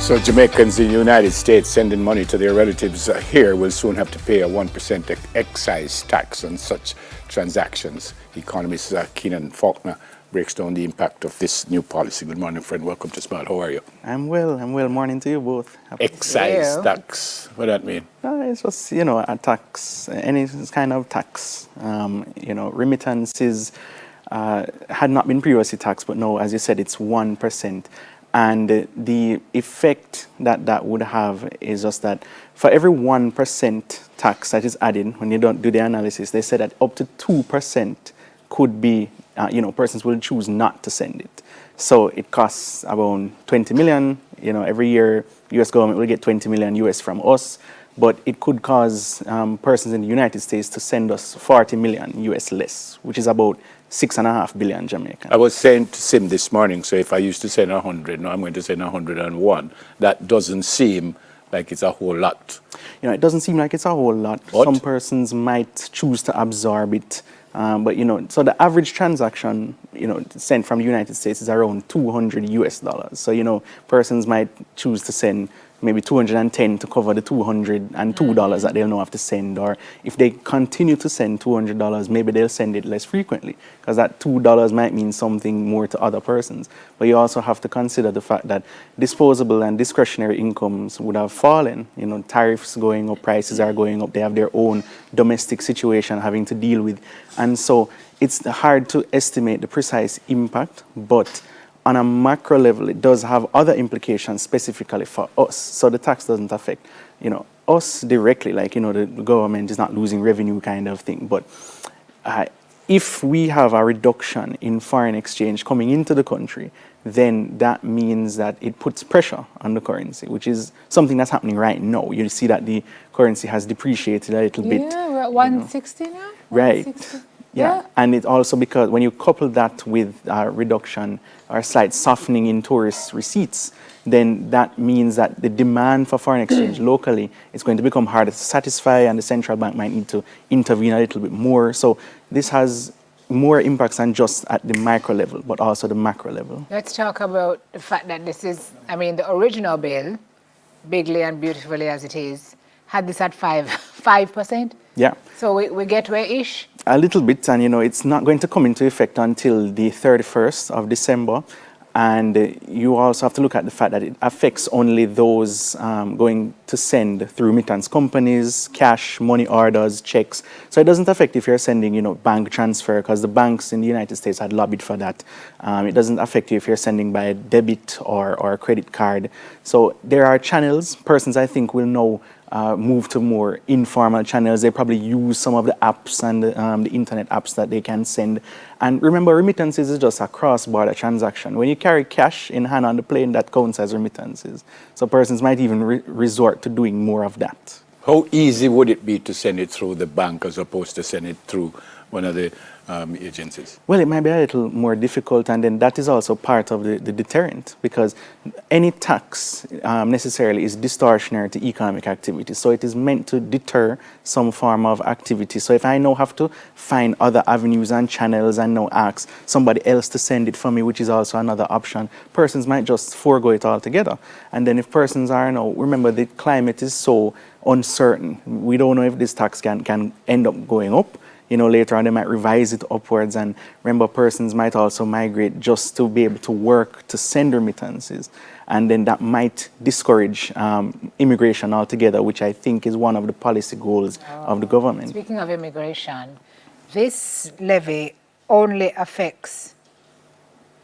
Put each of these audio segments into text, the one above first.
So Jamaicans in the United States sending money to their relatives here will soon have to pay a 1% excise tax on such transactions. Economist Keenan Faulkner breaks down the impact of this new policy. Good morning, friend. Welcome to Smile. How are you? I'm well. Morning to you both. Excise tax. What does that mean? It's just, a tax, any kind of tax. Remittances had not been previously taxed, but now, as you said, it's 1%. And the effect that would have is just that for every 1% tax that is added, when you don't do the analysis, they said that up to 2% could be, persons will choose not to send it. So it costs around 20 million, every year US government will get 20 million US from us, but it could cause persons in the United States to send us 40 million US less, which is about 6.5 billion Jamaican. I was saying to Sim this morning, so if I used to send 100, now I'm going to send 101. That doesn't seem like it's a whole lot. It doesn't seem like it's a whole lot. What? Some persons might choose to absorb it. But so the average transaction, sent from the United States is around $200 US. So, persons might choose to send maybe 210 to cover the $202 that they'll now have to send. Or if they continue to send $200, maybe they'll send it less frequently, because that $2 might mean something more to other persons. But you also have to consider the fact that disposable and discretionary incomes would have fallen. Tariffs going up, prices are going up. They have their own domestic situation having to deal with. And so it's hard to estimate the precise impact, but on a macro level, it does have other implications specifically for us. So the tax doesn't affect, us directly, like, the government is not losing revenue kind of thing. But if we have a reduction in foreign exchange coming into the country, then that means that it puts pressure on the currency, which is something that's happening right now. You see that the currency has depreciated a little bit. Yeah, we're at 160 now. Right. 160. Yeah, and it also, because when you couple that with a reduction or a slight softening in tourist receipts, then that means that the demand for foreign exchange locally is going to become harder to satisfy, and the central bank might need to intervene a little bit more. So this has more impacts than just at the micro level, but also the macro level. Let's talk about the fact that this is, the original bill, bigly and beautifully as it is, had this at 5%. Yeah. So we get where-ish? A little bit, and it's not going to come into effect until the 31st of December. And you also have to look at the fact that it affects only those going to send through remittance companies, cash, money orders, checks. So it doesn't affect if you're sending, bank transfer, because the banks in the United States had lobbied for that. It doesn't affect you if you're sending by debit or credit card. So there are channels. Persons, I think, will know move to more informal channels. They probably use some of the apps and the internet apps that they can send. And remember, remittances is just a cross-border transaction. When you carry cash in hand on the plane, that counts as remittances. So persons might even resort to doing more of that. How easy would it be to send it through the bank as opposed to send it through one of the agencies? Well, it might be a little more difficult, and then that is also part of the deterrent, because any tax necessarily is distortionary to economic activity. So it is meant to deter some form of activity. So if I now have to find other avenues and channels and now ask somebody else to send it for me, which is also another option, persons might just forego it altogether. And then if persons are now, remember, the climate is so uncertain. We don't know if this tax can end up going up. Later on they might revise it upwards, and remember, persons might also migrate just to be able to work to send remittances, and then that might discourage immigration altogether, which I think is one of the policy goals of the government. Speaking of immigration, this levy only affects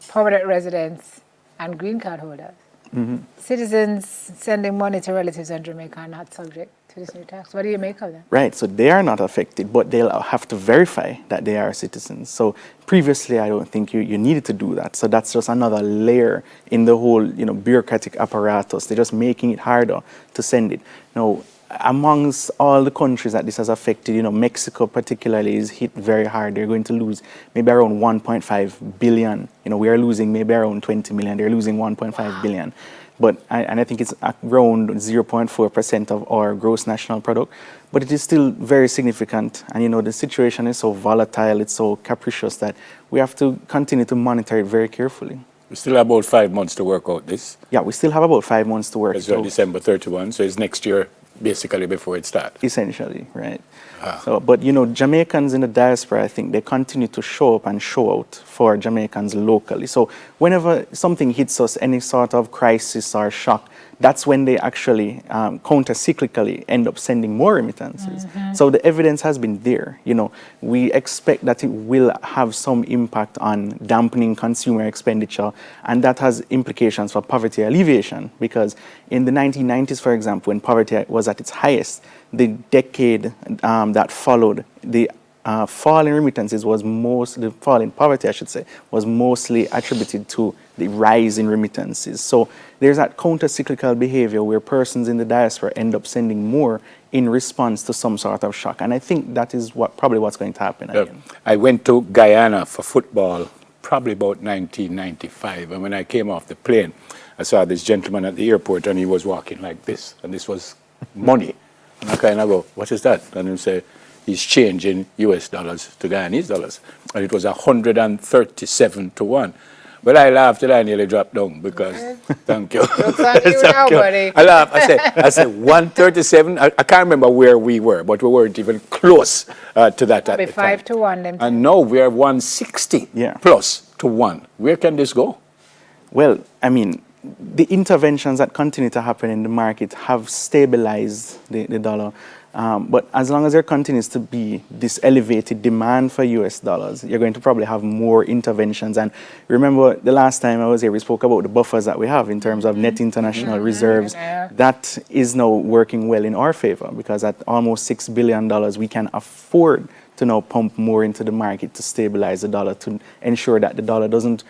permanent residents and green card holders. Mm-hmm. Citizens sending money to relatives in Jamaica are not subject to this new tax. What do you make of that? Right, so they are not affected, but they'll have to verify that they are citizens. So previously, I don't think you needed to do that. So that's just another layer in the whole, bureaucratic apparatus. They're just making it harder to send it. Now, amongst all the countries that this has affected, Mexico particularly is hit very hard. They're going to lose maybe around 1.5 billion. We are losing maybe around 20 million. They're losing 1.5 billion. But I think it's around 0.4% of our gross national product. But it is still very significant. And, the situation is so volatile, it's so capricious that we have to continue to monitor it very carefully. We still have about 5 months to work out this. Yeah, we still have about 5 months to work It's it out. December 31, so it's next year, basically, before it starts. Essentially, right. So, but Jamaicans in the diaspora, I think they continue to show up and show out for Jamaicans locally. So whenever something hits us, any sort of crisis or shock, that's when they actually counter-cyclically end up sending more remittances. So the evidence has been there. We expect that it will have some impact on dampening consumer expenditure, and that has implications for poverty alleviation, because in the 1990s, for example, when poverty was at its highest, the decade that followed, the fall in remittances the fall in poverty, I should say, was mostly attributed to the rise in remittances. So there's that counter-cyclical behavior where persons in the diaspora end up sending more in response to some sort of shock. And I think that is probably what's going to happen again. I went to Guyana for football probably about 1995. And when I came off the plane, I saw this gentleman at the airport, and he was walking like this. And this was money. And I kind of go, what is that? And he said, he's changing US dollars to Guyanese dollars. And it was 137 to 1. But I laughed and I nearly dropped down because, thank you. Looks like you now, buddy. I laughed. I said 137. I can't remember where we were, but we weren't even close to that at the time. 5 to 1. And now we are 160 plus to 1. Where can this go? Well, I mean, the interventions that continue to happen in the market have stabilized the dollar. But as long as there continues to be this elevated demand for US dollars, you're going to probably have more interventions. And remember, the last time I was here, we spoke about the buffers that we have in terms of net international reserves. That is now working well in our favor, because at almost $6 billion, we can afford to now pump more into the market to stabilize the dollar, to ensure that the dollar doesn't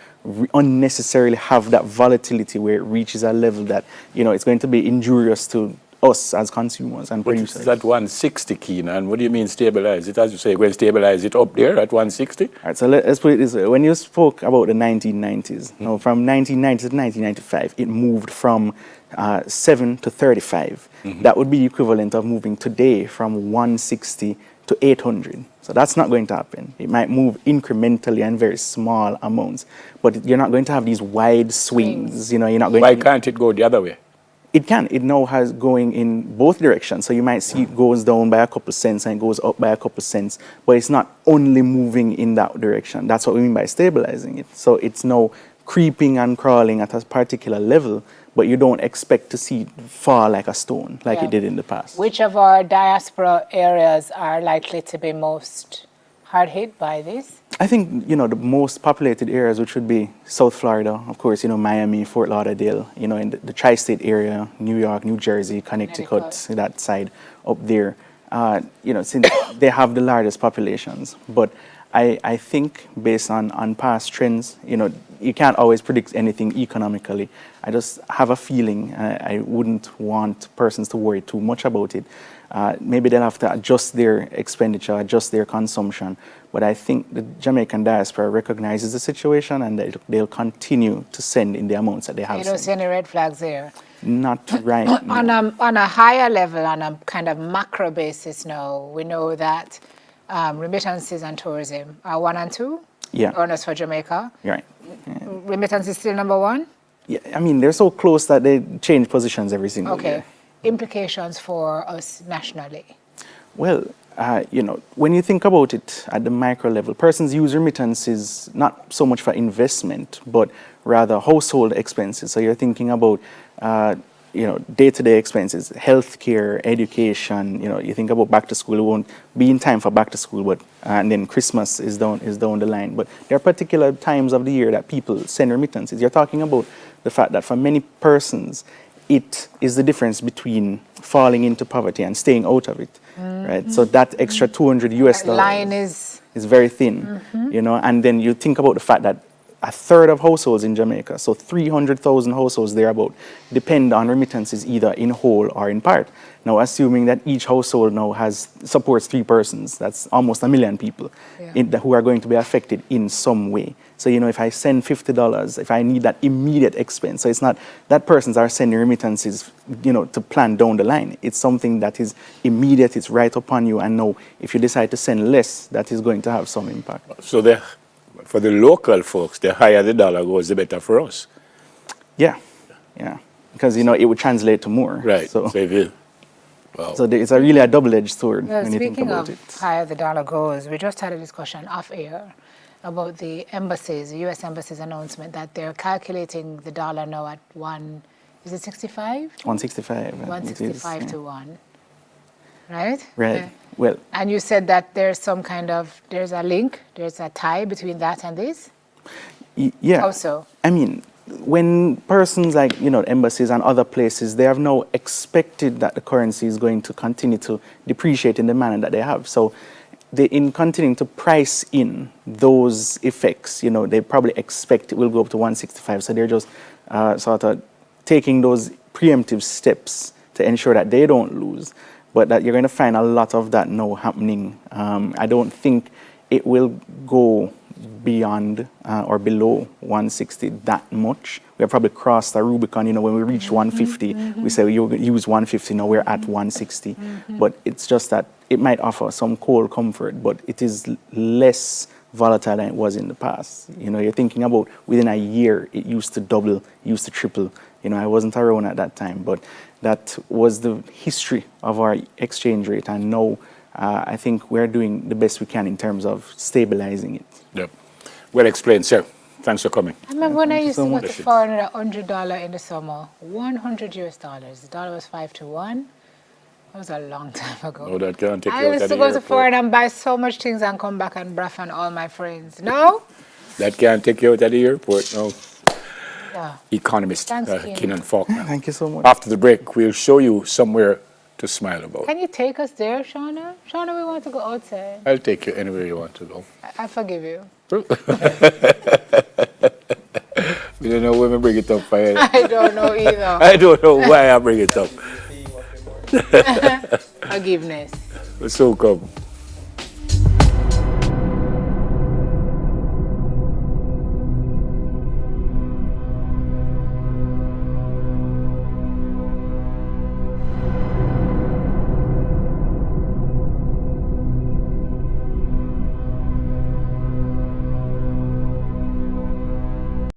unnecessarily have that volatility where it reaches a level that, it's going to be injurious to us as consumers and producers. It's at 160, Keena, and what do you mean stabilize it? As you say, we'll stabilize it up there at 160? All right, so let's put it this way. When you spoke about the 1990s, from 1990 to 1995, it moved from 7 to 35. That would be equivalent of moving today from 160 to 800. So that's not going to happen. It might move incrementally and very small amounts, but you're not going to have these wide swings. You're not going. Why can't it go the other way? It can. It now has going in both directions. So you might see it goes down by a couple cents and it goes up by a couple cents, but it's not only moving in that direction. That's what we mean by stabilizing it. So it's now creeping and crawling at a particular level, but you don't expect to see it fall like a stone like it did in the past. Which of our diaspora areas are likely to be most hard hit by this? I think, the most populated areas, which would be South Florida, of course, Miami, Fort Lauderdale, in the tri-state area, New York, New Jersey, Connecticut, that side up there, since they have the largest populations. But I think based on past trends, you can't always predict anything economically. I just have a feeling I wouldn't want persons to worry too much about it. Maybe they'll have to adjust their expenditure, adjust their consumption. But I think the Jamaican diaspora recognizes the situation, and they'll continue to send in the amounts that they have. You don't see any red flags there? Not right now. On a higher level, on a kind of macro basis now, we know that remittances and tourism are 1 and 2 earners for Jamaica. Right. Remittance is still number 1? Yeah, I mean, they're so close that they change positions every single year. Implications for us nationally? Well, when you think about it at the micro level, persons use remittances not so much for investment, but rather household expenses. So you're thinking about, day-to-day expenses, healthcare, education. You think about back to school. It won't be in time for back to school, but and then Christmas is down the line. But there are particular times of the year that people send remittances. You're talking about the fact that for many persons, it is the difference between falling into poverty and staying out of it, right? So that extra $200 US line is very thin, and then you think about the fact that a third of households in Jamaica, so 300,000 households thereabout, depend on remittances either in whole or in part. Now, assuming that each household now supports 3 persons, that's almost 1 million people who are going to be affected in some way. So, if I send $50, if I need that immediate expense, so it's not that persons are sending remittances, to plan down the line. It's something that is immediate, it's right upon you, and now if you decide to send less, that is going to have some impact. So for the local folks, the higher the dollar goes, the better for us. Yeah, yeah. Because, you know, it would translate to more. Right. So, So if you, wow. so it's a really a double-edged sword Well, when you think speaking about of it. higher the dollar goes, we just had a discussion off air about the embassies, the U.S. embassy's announcement that they're calculating the dollar now at is it 65? 165. I think it is, 165 yeah. to 1, right? Right. Yeah. Well, And you said that there's there's a link, there's a tie between that and this? yeah. How so? I mean, when persons like, you know, embassies and other places, they have now expected that the currency is going to continue to depreciate in the manner that they have. So they, in continuing to price in those effects, you know, they probably expect it will go up to 165. So they're just sort of taking those preemptive steps to ensure that they don't lose. But that you're going to find a lot of that now happening. I don't think it will go beyond or below 160 that much. We have probably crossed the Rubicon. You know, when we reached 150, we say you use 150. Now we're at 160. But it's just that it might offer some cold comfort, but it is less volatile than it was in the past. You know, you're thinking about within a year, it used to double, used to triple. You know, I wasn't around at that time, but that was the history of our exchange rate. And now I think we're doing the best we can in terms of stabilizing it. Yep. Well explained, sir. Thanks for coming. I remember when I used so to go much. to foreign at $100 in the summer, 100 US dollars. The dollar was 5 to 1. That was a long time ago. Oh, that can't take I you out used of to the go to airport. foreign and buy so much things and come back and bruff on all my friends. No? That can't take you out of the airport, no. Yeah. Economist, Thanks, Keenan. Keenan Faulkner. Thank you so much. After the break, we'll show you somewhere to smile about. Can you take us there, Shauna? Shauna, we want to go outside. I'll take you anywhere you want to go. I forgive you. We don't know when we bring it up. I don't know either. I don't know why I bring it up. Forgiveness. So come.